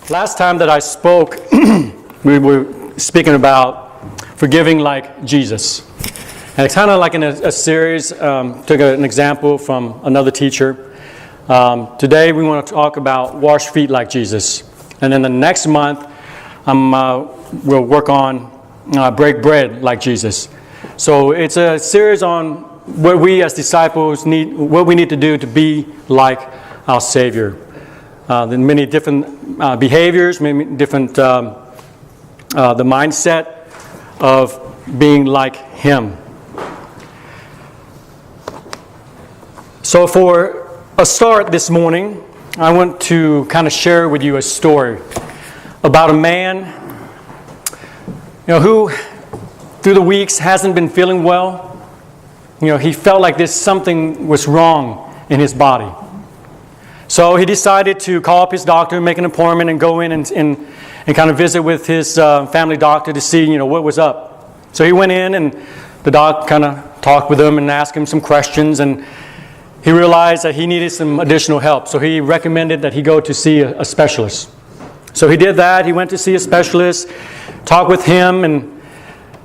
Last time that I spoke, we were speaking about forgiving like Jesus. And it's kind of like in a series, took an example from another teacher. Today we want to talk about wash feet like Jesus. And then the next month, we'll work on break bread like Jesus. So it's a series on what we as disciples what we need to do to be like our Savior. There are many different behaviors, many different, the mindset of being like Him. So for a start this morning, I want to kind of share with you a story about a man, who through the weeks hasn't been feeling well. He felt like something was wrong in his body. So he decided to call up his doctor, make an appointment, and go in and kind of visit with his family doctor to see, what was up. So he went in, and the doc kind of talked with him and asked him some questions, and he realized that he needed some additional help. So he recommended that he go to see a specialist. So he did that. He went to see a specialist, talked with him, and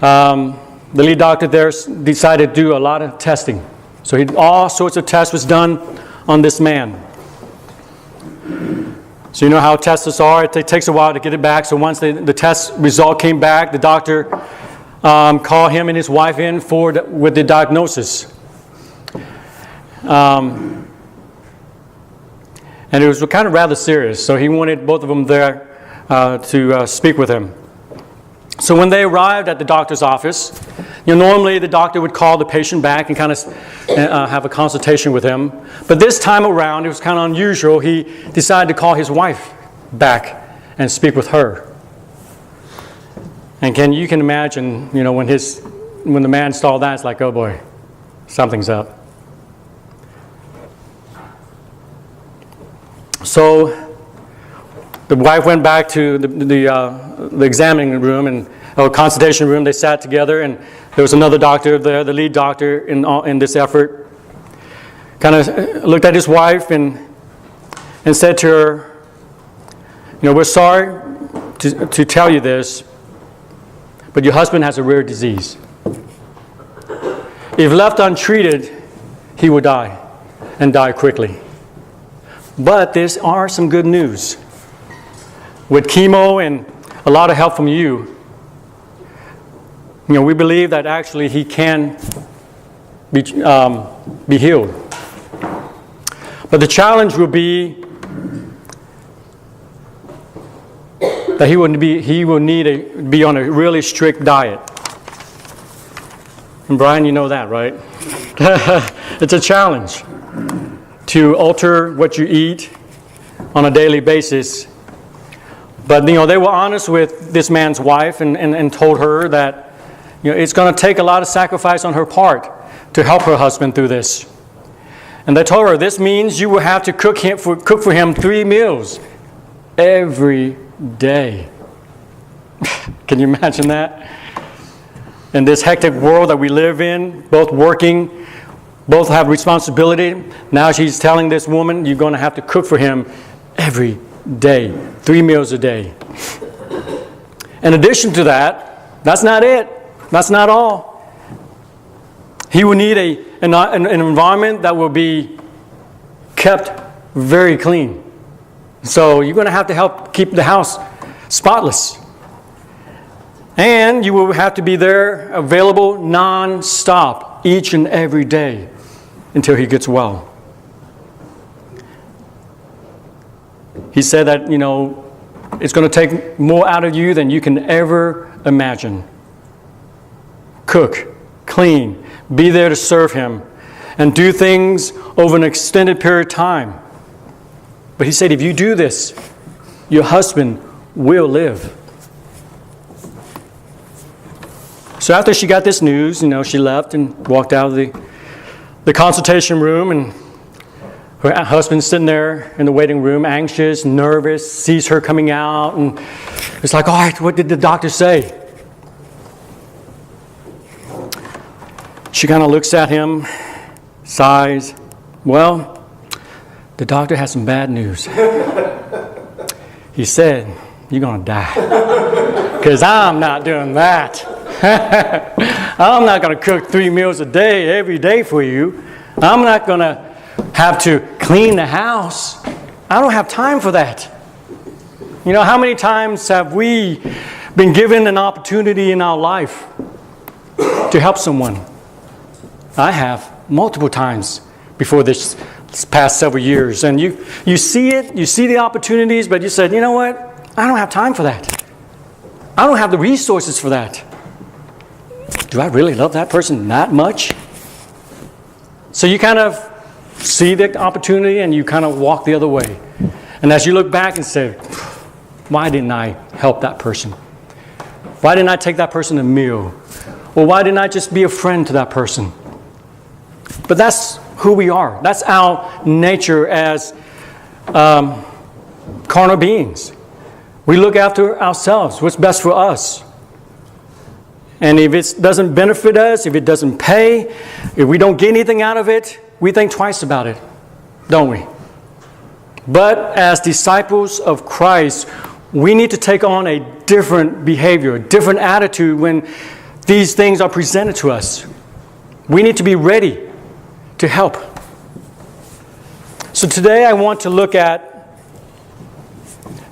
the lead doctor there decided to do a lot of testing. So all sorts of tests was done on this man. So you know how tests are. It takes a while to get it back. So once the test result came back, the doctor called him and his wife in with the diagnosis. And it was kind of rather serious. So he wanted both of them there to speak with him. So when they arrived at the doctor's office, normally the doctor would call the patient back and kind of have a consultation with him. But this time around, it was kind of unusual. He decided to call his wife back and speak with her. And you can imagine, when the man saw that, it's like, oh boy, something's up. So the wife went back to the examining room and consultation room. They sat together, and there was another doctor there, the lead doctor in this effort. Kind of looked at his wife and said to her, we're sorry to tell you this, but your husband has a rare disease. If left untreated, he will die, and die quickly. But there are some good news. With chemo and a lot of help from you, we believe that actually he can be healed. But the challenge will be that he will need to be on a really strict diet. And Brian, you know that, right? It's a challenge to alter what you eat on a daily basis. But, they were honest with this man's wife and told her that, it's going to take a lot of sacrifice on her part to help her husband through this. And they told her, this means you will have to cook for him 3 meals every day. Can you imagine that? In this hectic world that we live in, both working, both have responsibility. Now she's telling this woman, you're going to have to cook for him every day, 3 meals a day. In addition to that, that's not it. That's not all. He will need an environment that will be kept very clean. So you're going to have to help keep the house spotless. And you will have to be there available non-stop each and every day until he gets well. He said that, it's going to take more out of you than you can ever imagine. Cook, clean, be there to serve him, and do things over an extended period of time. But he said, if you do this, your husband will live. So after she got this news, she left and walked out of the consultation room, and her husband's sitting there in the waiting room, anxious, nervous, sees her coming out, and it's like, all right, what did the doctor say? She kind of looks at him, sighs. Well, the doctor has some bad news. He said, you're going to die. Because I'm not doing that. I'm not going to cook 3 meals a day every day for you. I'm not going to have to clean the house. I don't have time for that. You know, how many times have we been given an opportunity in our life to help someone? I have multiple times before this past several years. And you see it, you see the opportunities, but you said, you know what? I don't have time for that. I don't have the resources for that. Do I really love that person that much? So you kind of see the opportunity and you kind of walk the other way. And as you look back and say, why didn't I help that person? Why didn't I take that person a meal? Or why didn't I just be a friend to that person? But that's who we are. That's our nature as carnal beings. We look after ourselves, what's best for us. And if it doesn't benefit us, if it doesn't pay, if we don't get anything out of it, we think twice about it, don't we? But as disciples of Christ, we need to take on a different behavior, a different attitude when these things are presented to us. We need to be ready to help. So today I want to look at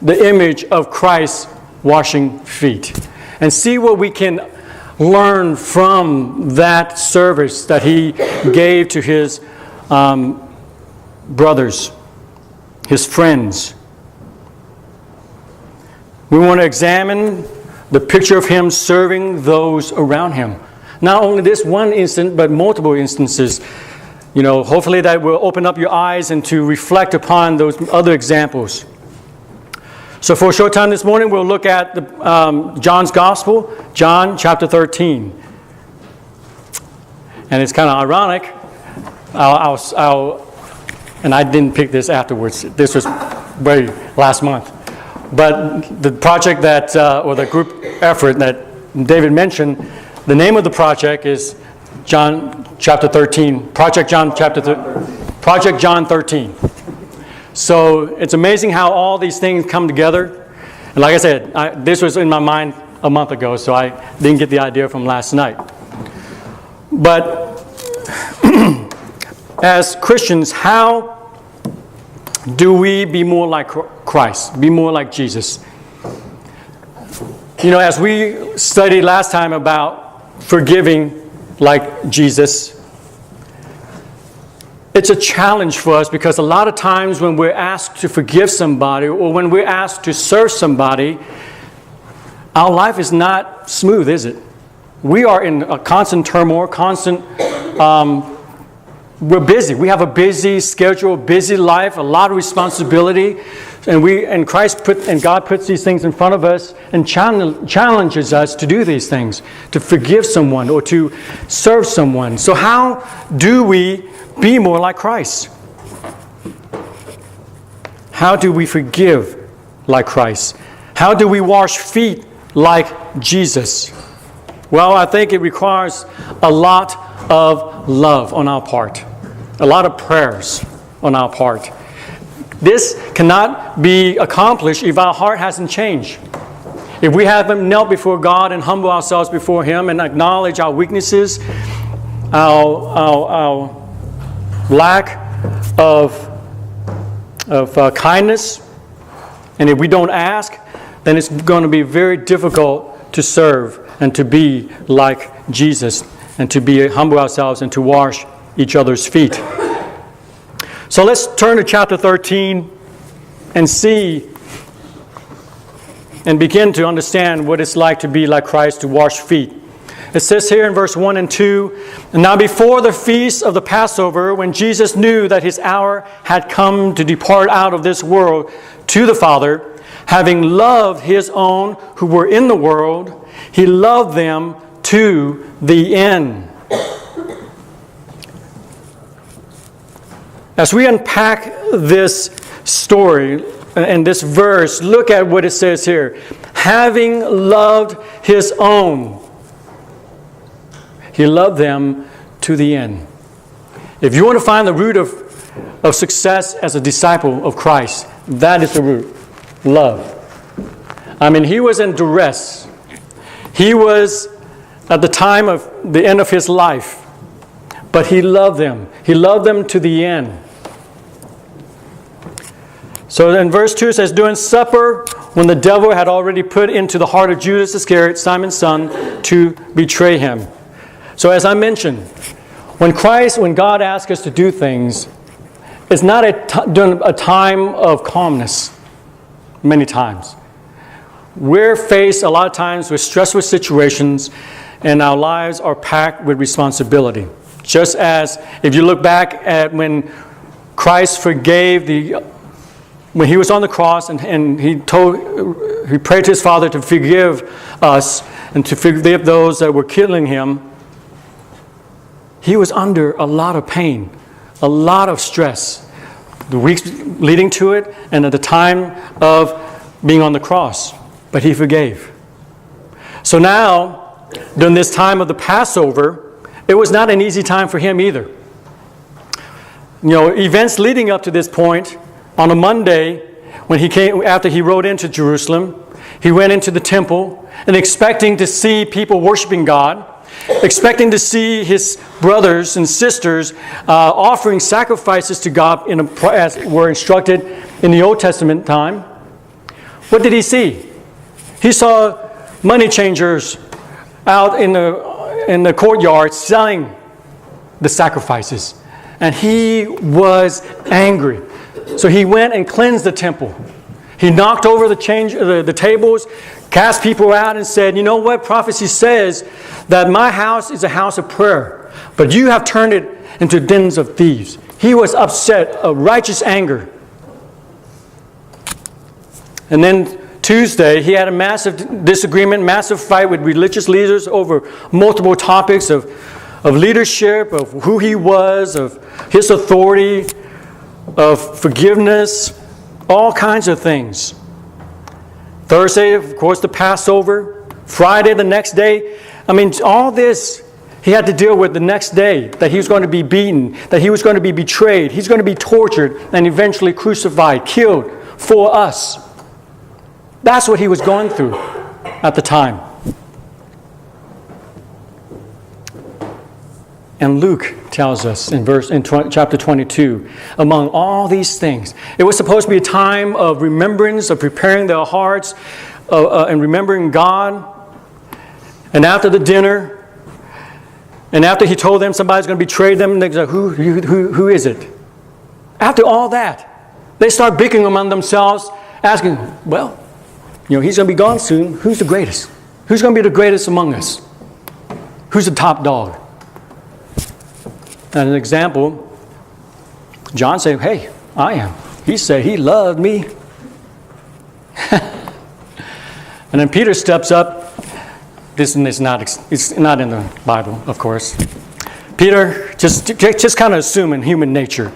the image of Christ washing feet and see what we can learn from that service that he gave to his brothers, his friends. We want to examine the picture of him serving those around him. Not only this one instance, but multiple instances. You know, hopefully that will open up your eyes and to reflect upon those other examples. So for a short time this morning, we'll look at John's Gospel, John chapter 13. And it's kind of ironic. And I didn't pick this afterwards. This was very last month. But the project that, or the group effort that David mentioned, the name of the project is John chapter 13. Project John 13. So it's amazing how all these things come together. And like I said, this was in my mind a month ago, so I didn't get the idea from last night. But as Christians, how do we be more like Christ, be more like Jesus? You know, as we studied last time about forgiving like Jesus, it's a challenge for us because a lot of times when we're asked to forgive somebody or when we're asked to serve somebody, our life is not smooth, is it? We are in a constant turmoil, we're busy. We have a busy schedule, busy life, a lot of responsibility. And God puts these things in front of us and challenges us to do these things, to forgive someone or to serve someone. So how do we be more like Christ? How do we forgive like Christ? How do we wash feet like Jesus? Well, I think it requires a lot of love on our part, a lot of prayers on our part. This cannot be accomplished if our heart hasn't changed. If we haven't knelt before God and humble ourselves before Him and acknowledge our weaknesses, our lack of kindness, and if we don't ask, then it's going to be very difficult to serve and to be like Jesus and to be humble ourselves and to wash each other's feet. So let's turn to chapter 13 and see and begin to understand what it's like to be like Christ, to wash feet. It says here in verse 1 and 2, "And now before the feast of the Passover, when Jesus knew that his hour had come to depart out of this world to the Father, having loved his own who were in the world, he loved them to the end." As we unpack this story and this verse, look at what it says here. Having loved his own, he loved them to the end. If you want to find the root of success as a disciple of Christ, that is the root. Love. I mean, he was in duress. He was at the time of the end of his life. But he loved them. He loved them to the end. So in verse 2 it says, during supper, when the devil had already put into the heart of Judas Iscariot, Simon's son, to betray him. So as I mentioned, when God asks us to do things, it's not during a time of calmness, many times. We're faced a lot of times with stressful situations, and our lives are packed with responsibility. Just as if you look back at when Christ forgave when he was on the cross and he prayed to his Father to forgive us and to forgive those that were killing him, he was under a lot of pain, a lot of stress, the weeks leading to it and at the time of being on the cross. But he forgave. So now, during this time of the Passover, it was not an easy time for him either. Events leading up to this point, on a Monday, when he came, after he rode into Jerusalem, he went into the temple and expecting to see people worshiping God, expecting to see his brothers and sisters offering sacrifices to God as were instructed in the Old Testament time. What did he see? He saw money changers out in the courtyard selling the sacrifices. And he was angry. So he went and cleansed the temple. He knocked over the tables, cast people out and said, you know what? Prophecy says that my house is a house of prayer, but you have turned it into dens of thieves. He was upset, a righteous anger. And then Tuesday, he had a massive disagreement, massive fight with religious leaders over multiple topics of leadership, of who he was, of his authority, of forgiveness, all kinds of things. Thursday, of course, the Passover. Friday, the next day. I mean, all this he had to deal with the next day, that he was going to be beaten, that he was going to be betrayed, he's going to be tortured, and eventually crucified, killed for us. That's what he was going through at the time. And Luke tells us in chapter 22, among all these things, it was supposed to be a time of remembrance, of preparing their hearts, and remembering God. And after the dinner, and after he told them somebody's going to betray them, they said, who is it? After all that, they start bickering among themselves, asking, well, he's going to be gone soon. Who's the greatest? Who's going to be the greatest among us? Who's the top dog? And an example, John said, hey, I am. He said he loved me. And then Peter steps up. It's not in the Bible, of course. Peter, just kind of assuming human nature.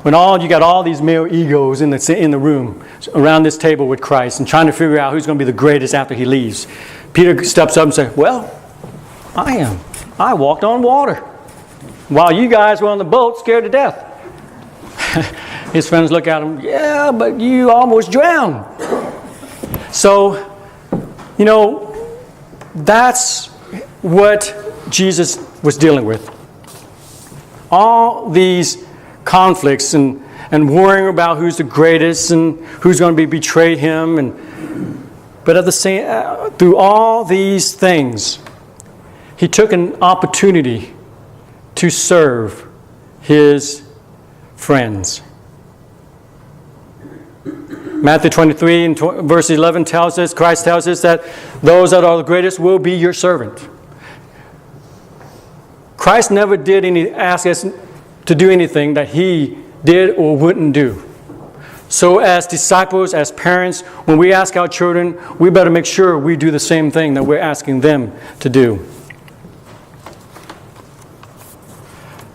When you got all these male egos in the room around this table with Christ and trying to figure out who's going to be the greatest after he leaves. Peter steps up and says, well, I am. I walked on water while you guys were on the boat scared to death. His friends look at him, yeah, but you almost drowned. So, that's what Jesus was dealing with. All these conflicts and worrying about who's the greatest and who's going to betray him. But at the same, through all these things, he took an opportunity to serve his friends. Matthew 23 and verse 11 Christ tells us that those that are the greatest will be your servant. Christ never did ask us to do anything that he did or wouldn't do. So as disciples, as parents, when we ask our children, we better make sure we do the same thing that we're asking them to do.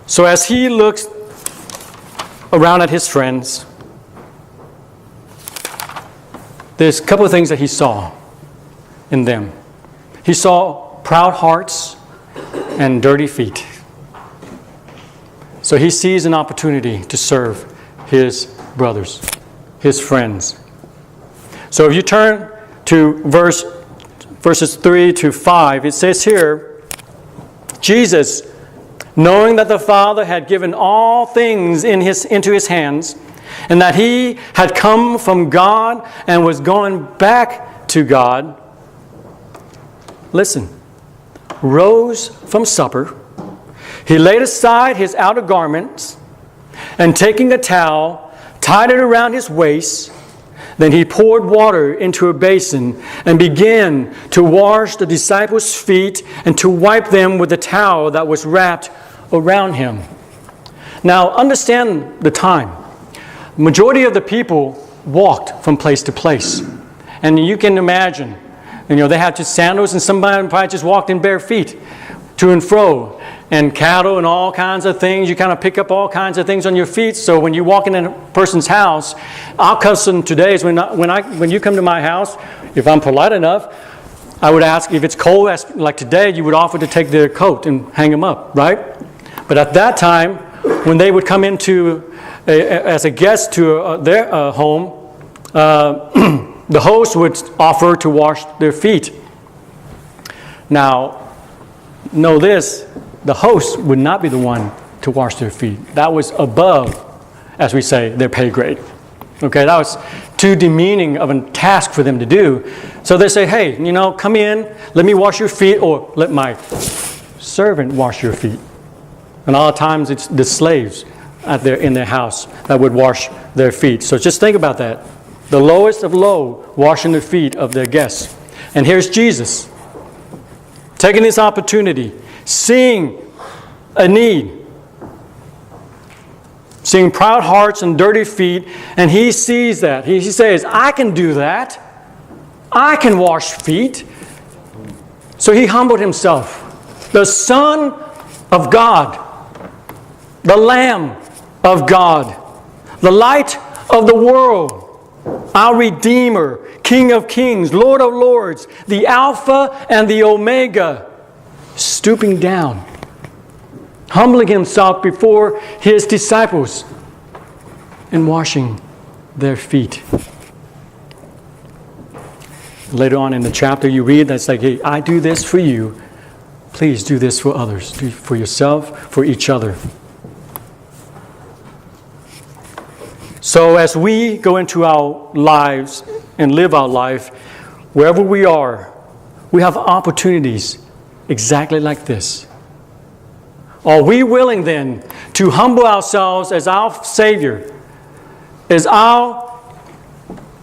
So as he looks around at his friends, there's a couple of things that he saw in them. He saw proud hearts and dirty feet. So he sees an opportunity to serve his brothers, his friends. So if you turn to verses 3 to 5, it says here, Jesus, knowing that the Father had given all things into his hands, and that he had come from God and was going back to God, listen, rose from supper. He laid aside his outer garments, and taking a towel, tied it around his waist. Then he poured water into a basin and began to wash the disciples' feet and to wipe them with the towel that was wrapped around him. Now, understand the time. The majority of the people walked from place to place. And you can imagine, they had just sandals, and somebody probably just walked in bare feet to and fro. And cattle and all kinds of things. You kind of pick up all kinds of things on your feet. So when you walk in a person's house, our custom today is when you come to my house, if I'm polite enough, I would ask if it's cold, like today, you would offer to take their coat and hang them up, right? But at that time, when they would come into as a guest to their home, the host would offer to wash their feet. Now, know this. The host would not be the one to wash their feet. That was above, as we say, their pay grade. Okay, that was too demeaning of a task for them to do. So they say, hey, come in, let me wash your feet, or let my servant wash your feet. And all times it's the slaves in their house that would wash their feet. So just think about that. The lowest of low washing the feet of their guests. And here's Jesus taking this opportunity, seeing a need, seeing proud hearts and dirty feet, and he sees that. He says, I can do that. I can wash feet. So he humbled himself. The Son of God, the Lamb of God, the light of the world, our Redeemer, King of Kings, Lord of Lords, the Alpha and the Omega, stooping down, humbling himself before his disciples and washing their feet. Later on in the chapter you read that's like, hey, I do this for you. Please do this for others. Do for yourself, for each other. So as we go into our lives and live our life, wherever we are, we have opportunities exactly like this. Are we willing then to humble ourselves as our Savior, as our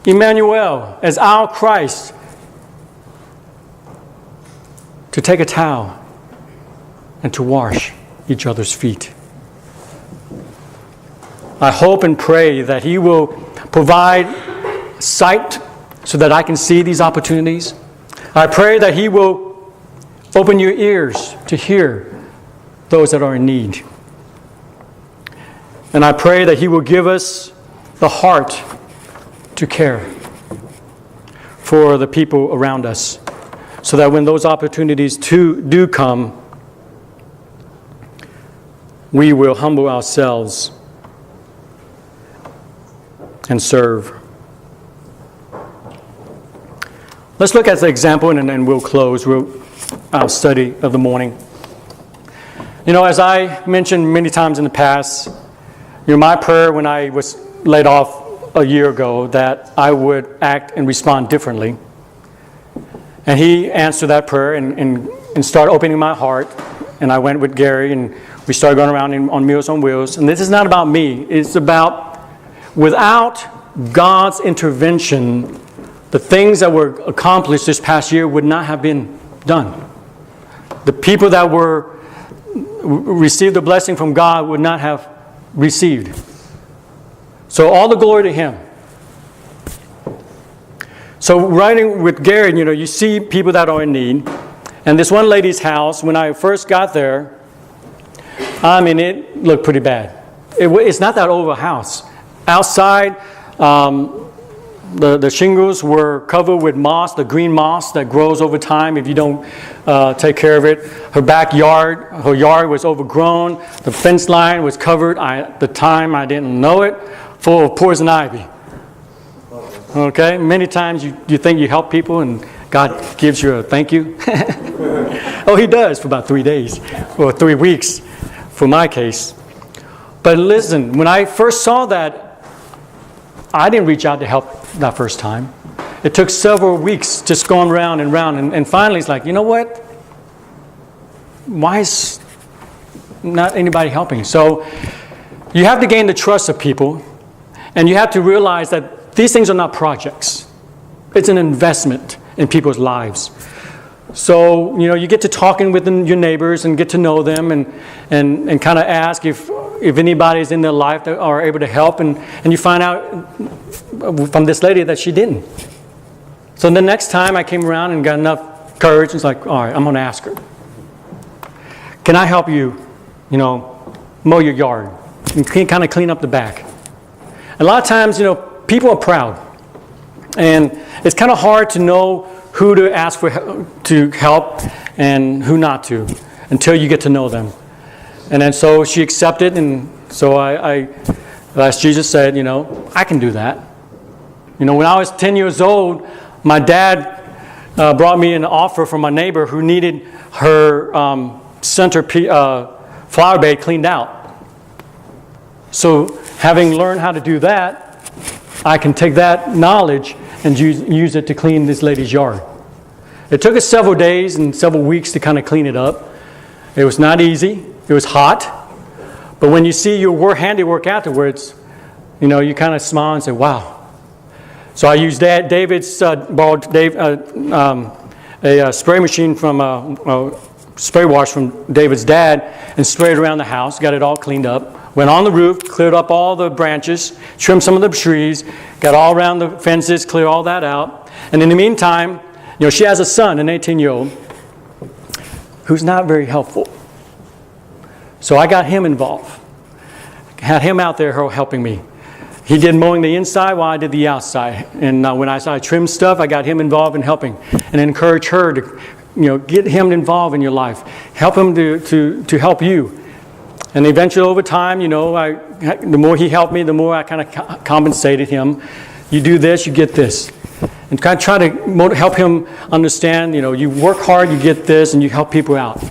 Emmanuel, as our Christ, to take a towel and to wash each other's feet? I hope and pray that He will provide sight so that I can see these opportunities. I pray that He will open your ears to hear those that are in need. And I pray that He will give us the heart to care for the people around us, so that when those opportunities do come, we will humble ourselves and serve. Let's look at the example, and then we'll close our study of the morning. As I mentioned many times in the past, my prayer when I was laid off a year ago, that I would act and respond differently. And He answered that prayer and started opening my heart. And I went with Gary, and we started going around on Meals on Wheels. And this is not about me. It's about, without God's intervention, the things that were accomplished this past year would not have been done. The people that received the blessing from God would not have received. So all the glory to Him. So riding with Gary, you see people that are in need. And this one lady's house, when I first got there, it looked pretty bad. It's not that old a house. Outside, the shingles were covered with moss, the green moss that grows over time if you don't take care of it. Her yard was overgrown. The fence line was covered. At the time, I didn't know it, full of poison ivy. Okay? Many times you think you help people and God gives you a thank you. Oh, he does for about 3 days or 3 weeks for my case. But listen, when I first saw that, I didn't reach out to help that first time. It took several weeks just going round and round. And finally it's like, you know what? Why is not anybody helping? So you have to gain the trust of people. And you have to realize that these things are not projects. It's an investment in people's lives. So, you get to talking with your neighbors and get to know them and kind of ask if anybody's in their life that are able to help. And you find out from this lady that she didn't. So the next time I came around and got enough courage, it's like, all right, I'm going to ask her. Can I help you, mow your yard and kind of clean up the back? A lot of times, people are proud. And it's kind of hard to know who to ask to help and who not to until you get to know them. And then so she accepted, and so I as Jesus said, I can do that. When I was 10 years old, my dad brought me an offer from my neighbor who needed her center flower bed cleaned out. So having learned how to do that, I can take that knowledge and use it to clean this lady's yard. It took us several days and several weeks to kind of clean it up. It was not easy. It was hot. But when you see your handiwork afterwards, you kind of smile and say, wow. So I used David's borrowed a spray machine from a spray wash from David's dad and sprayed around the house, got it all cleaned up. Went on the roof, cleared up all the branches, trimmed some of the trees, got all around the fences, cleared all that out. And in the meantime, she has a son, an 18-year-old, who's not very helpful. So I got him involved. Had him out there helping me. He did mowing the inside while I did the outside. And when I trimmed stuff, I got him involved in helping. And encourage her to, get him involved in your life. Help him to help you. And eventually over time, the more he helped me, the more I kind of compensated him. You do this, you get this. And kind of try to help him understand, you work hard, you get this, and you help people out.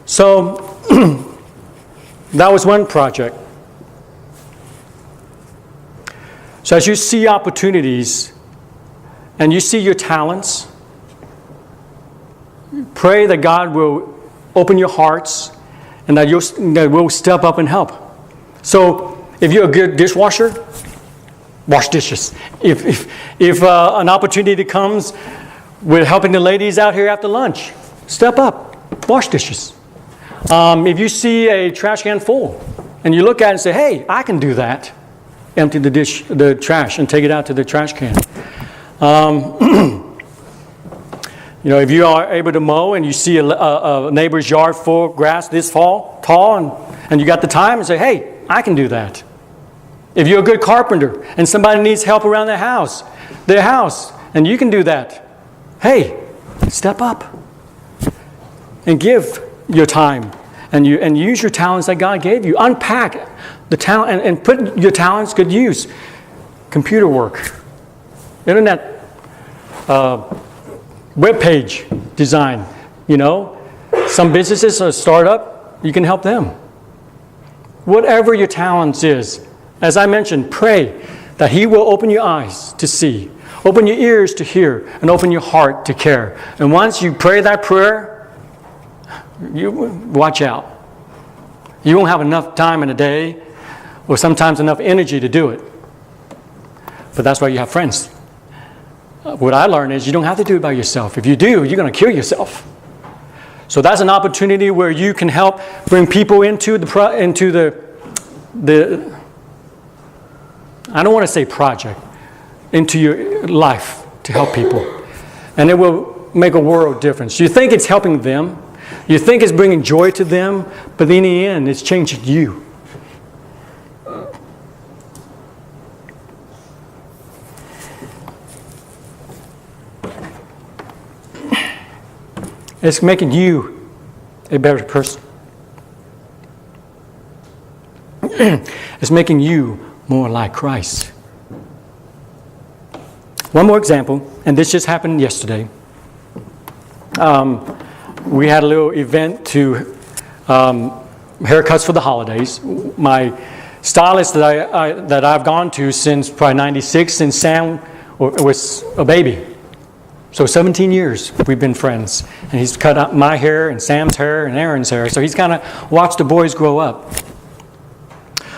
So that was one project. So as you see opportunities and you see your talents, pray that God will open your hearts and that we'll step up and help. So if you're a good dishwasher, wash dishes. If an opportunity comes with helping the ladies out here after lunch, step up, wash dishes. If you see a trash can full and you look at it and say, hey, I can do that, empty the trash and take it out to the trash can. If you are able to mow and you see a neighbor's yard full of grass this tall, and you got the time and say, hey, I can do that. If you're a good carpenter and somebody needs help around their house, and you can do that, hey, step up and give your time and use your talents that God gave you. Unpack the talent and put your talents to good use. Computer work, internet, web page design. Some businesses are startup. You can help them. Whatever your talents is, as I mentioned, pray that He will open your eyes to see, open your ears to hear, and open your heart to care. And once you pray that prayer, you watch out. You won't have enough time in a day, or sometimes enough energy to do it. But that's why you have friends. What I learned is you don't have to do it by yourself. If you do, you're going to kill yourself. So that's an opportunity where you can help bring people into the I don't want to say project, into your life to help people. And it will make a world difference. You think it's helping them. You think it's bringing joy to them. But in the end, it's changing you. It's making you a better person. It's making you more like Christ. One more example, and this just happened yesterday. We had a little event to haircuts for the holidays. My stylist that I've gone to since probably '96, since Sam was a baby. So 17 years we've been friends. And he's cut out my hair and Sam's hair and Aaron's hair. So he's kind of watched the boys grow up.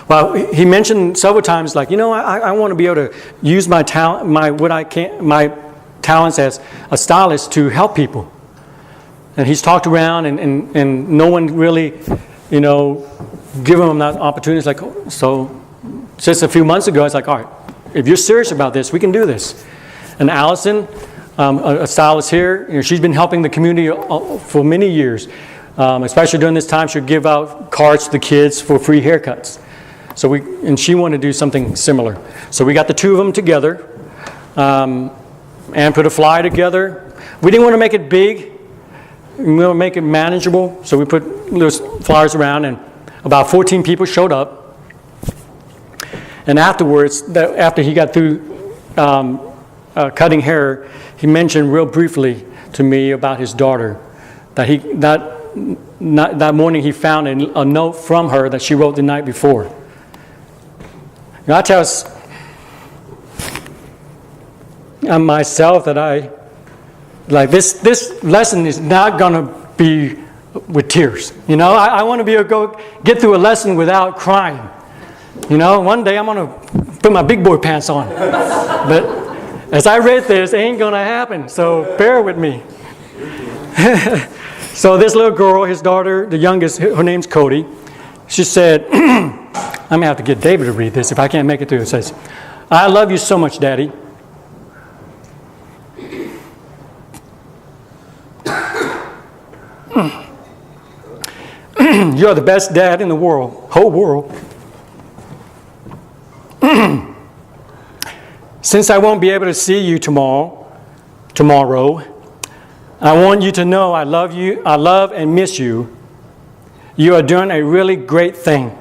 Well, he mentioned several times, like, I want to be able to use my talent, my talents as a stylist to help people. And he's talked around, and no one really, give him that opportunity. It's like, so just a few months ago, it's like, all right, if you're serious about this, we can do this. And Allison, a stylist here, she's been helping the community for many years. Especially during this time, she'll give out cards to the kids for free haircuts. And she wanted to do something similar. So we got the two of them together and put a flyer together. We didn't want to make it big. We want to make it manageable. So we put little flyers around, and about 14 people showed up. And afterwards, after he got through cutting hair, he mentioned real briefly to me about his daughter. That morning he found a note from her that she wrote the night before. I tell myself that this lesson is not going to be with tears. I want to be able to go get through a lesson without crying. One day I'm going to put my big boy pants on. But as I read this, it ain't going to happen. So bear with me. So this little girl, his daughter, the youngest, her name's Cody. She said, I'm going to have to get David to read this if I can't make it through. It says, I love you so much, Daddy. You're the best dad in the whole world. Since I won't be able to see you tomorrow, I want you to know I love you, I love and miss you. You are doing a really great thing.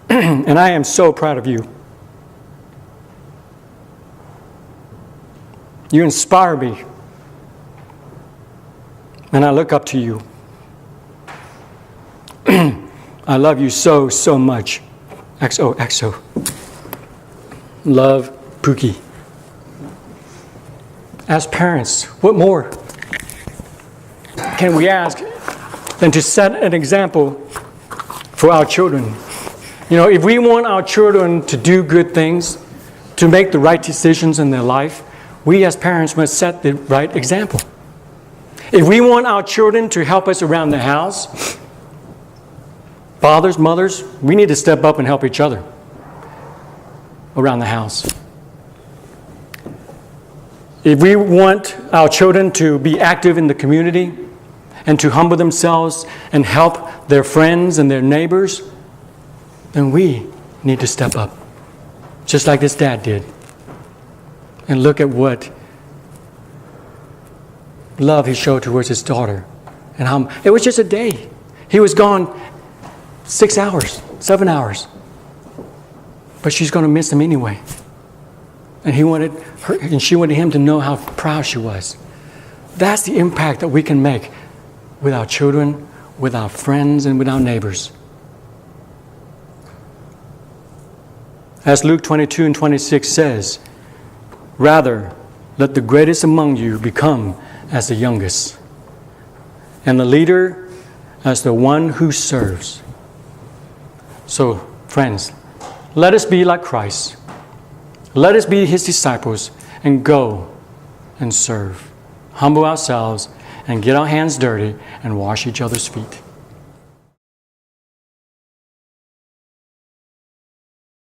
And I am so proud of you. You inspire me. And I look up to you. I love you so, so much. XOXO. Love, Pookie. As parents, what more can we ask than to set an example for our children? If we want our children to do good things, to make the right decisions in their life, we as parents must set the right example. If we want our children to help us around the house, fathers, mothers, we need to step up and help each other around the house. If we want our children to be active in the community and to humble themselves and help their friends and their neighbors, then we need to step up, just like this dad did. And look at what love he showed towards his daughter. And it was just a day. He was gone 6 hours, 7 hours. But she's going to miss him anyway. And she wanted him to know how proud she was. That's the impact that we can make with our children, with our friends, and with our neighbors. As Luke 22:26 says, rather, let the greatest among you become as the youngest, and the leader as the one who serves. So, friends, let us be like Christ. Let us be his disciples and go and serve. Humble ourselves and get our hands dirty and wash each other's feet.